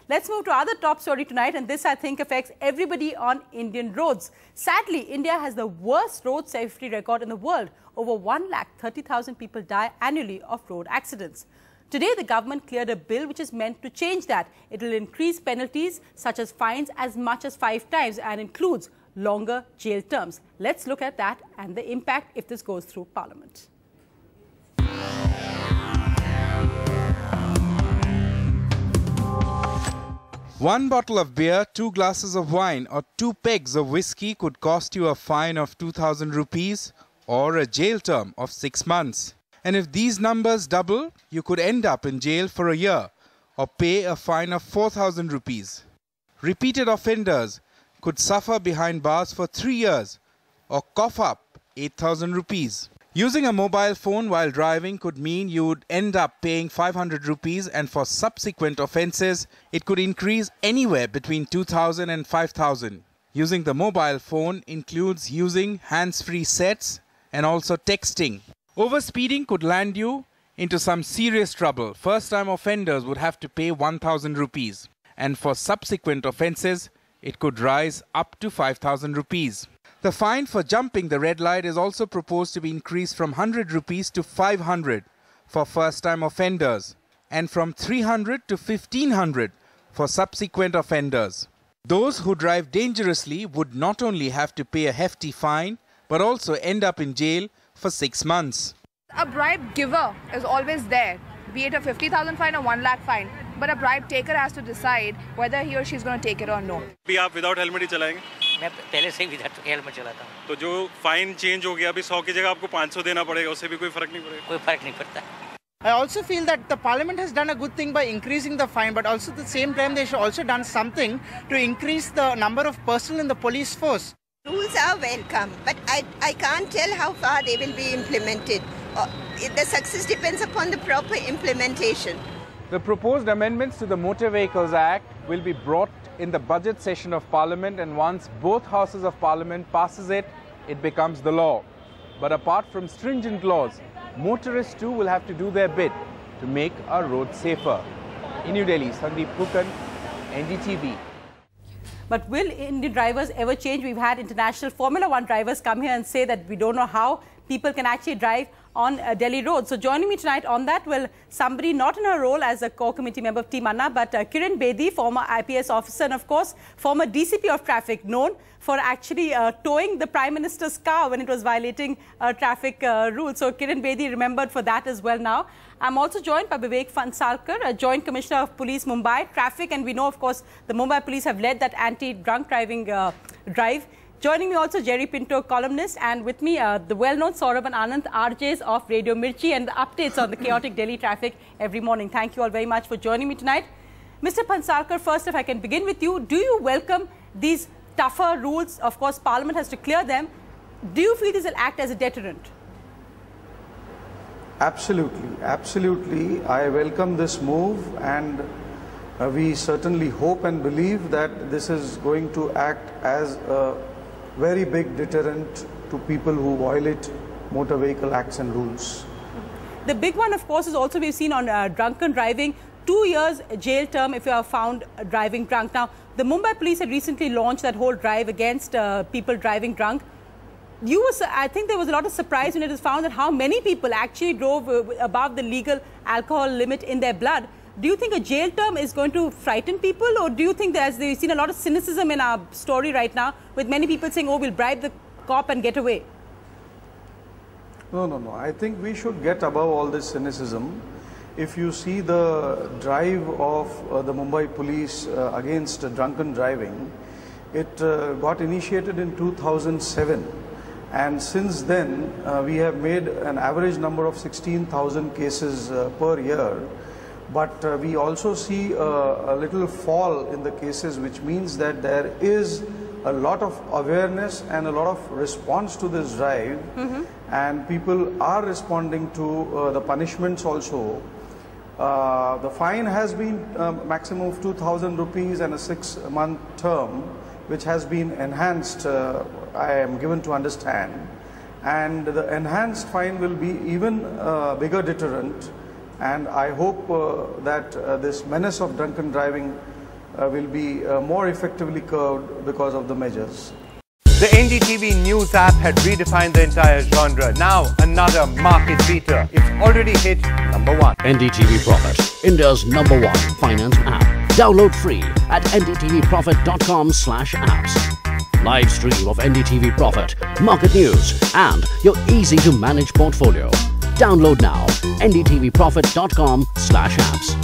Let's move to other top story tonight, and this, I think, affects everybody on Indian roads. Sadly, India has the worst road safety record in the world. Over 1,30,000 people die annually of road accidents. Today, the government cleared a bill which is meant to change that. It will increase penalties such as fines as much as 5 times and includes longer jail terms. Let's look at that and the impact if this goes through Parliament. One bottle of beer, 2 glasses of wine or 2 pegs of whiskey could cost you a fine of 2,000 rupees or a jail term of 6 months. And if these numbers double, you could end up in jail for a year or pay a fine of 4,000 rupees. Repeated offenders could suffer behind bars for 3 years or cough up 8,000 rupees. Using a mobile phone while driving could mean you would end up paying 500 rupees, and for subsequent offences, it could increase anywhere between 2,000 and 5,000. Using the mobile phone includes using hands-free sets and also texting. Overspeeding could land you into some serious trouble. First-time offenders would have to pay 1,000 rupees, and for subsequent offences, it could rise up to 5,000 rupees. The fine for jumping the red light is also proposed to be increased from 100 rupees to 500 for first-time offenders and from 300 to 1,500 for subsequent offenders. Those who drive dangerously would not only have to pay a hefty fine but also end up in jail for 6 months. A bribe giver is always there, be it a 50,000 fine or 1 lakh fine. But a bribe taker has to decide whether he or she is going to take it or no. अभी आप without helmet ही चलाएंगे? मैं पहले से ही without helmet चलाता हूँ। तो जो फाइन चेंज हो गया, अभी 100 की जगह आपको 500 देना पड़ेगा, उससे भी कोई फर्क नहीं पड़ेगा? कोई फर्क नहीं पड़ता। I also feel that the Parliament has done a good thing by increasing the fine, but also at the same time they should also done something to increase the number of personnel in the police force. Rules are welcome, but I can't tell how far they will be implemented. The success depends upon the proper implementation. The proposed amendments to the Motor Vehicles Act will be brought in the budget session of Parliament, and once both houses of Parliament passes it, it becomes the law. But apart from stringent laws, motorists too will have to do their bit to make our roads safer. In New Delhi, Sandeep Kukan, NDTV. But will Indian drivers ever change? We've had international Formula 1 drivers come here and say that we don't know how people can actually drive on Delhi roads. So joining me tonight on that will somebody not in her role as a core committee member of Team Anna, but Kiran Bedi, former IPS officer and of course former DCP of traffic, known for actually towing the Prime Minister's car when it was violating traffic rules. So Kiran Bedi remembered for that as well now. I'm also joined by Vivek Phansalkar, a Joint Commissioner of Police Mumbai Traffic, and we know of course the Mumbai Police have led that anti-drunk driving drive. Joining me also Jerry Pinto, columnist, and with me the well-known Saurabh and Anand, RJs of Radio Mirchi, and the updates on the chaotic Delhi traffic every morning. Thank you all very much for joining me tonight. Mr. Phansalkar, first if I can begin with you, do you welcome these tougher rules? Of course, Parliament has to clear them. Do you feel this will act as a deterrent? Absolutely, absolutely. I welcome this move, and we certainly hope and believe that this is going to act as a very big deterrent to people who violate motor vehicle acts and rules. The big one, of course, is also we've seen on drunken driving, 2 years jail term if you are found driving drunk. Now, the Mumbai police had recently launched that whole drive against people driving drunk. I think there was a lot of surprise when it was found that how many people actually drove above the legal alcohol limit in their blood. Do you think a jail term is going to frighten people, or do you think that, as we've seen a lot of cynicism in our story right now, with many people saying, oh, we'll bribe the cop and get away? No. I think we should get above all this cynicism. If you see the drive of the Mumbai police against drunken driving, it got initiated in 2007. And since then, we have made an average number of 16,000 cases per year. But we also see a little fall in the cases, which means that there is a lot of awareness and a lot of response to this drive. And people are responding to the punishments also. The fine has been maximum of 2,000 rupees and a 6-month term, which has been enhanced, I am given to understand. And the enhanced fine will be even a bigger deterrent. And I hope that this menace of drunken driving will be more effectively curbed because of the measures. The NDTV news app had redefined the entire genre. Now another market beater. It's already hit #1. NDTV Profit, India's #1 finance app. Download free at ndtvprofit.com/apps. Live stream of NDTV Profit, market news and your easy to manage portfolio. Download now ndtvprofit.com/apps.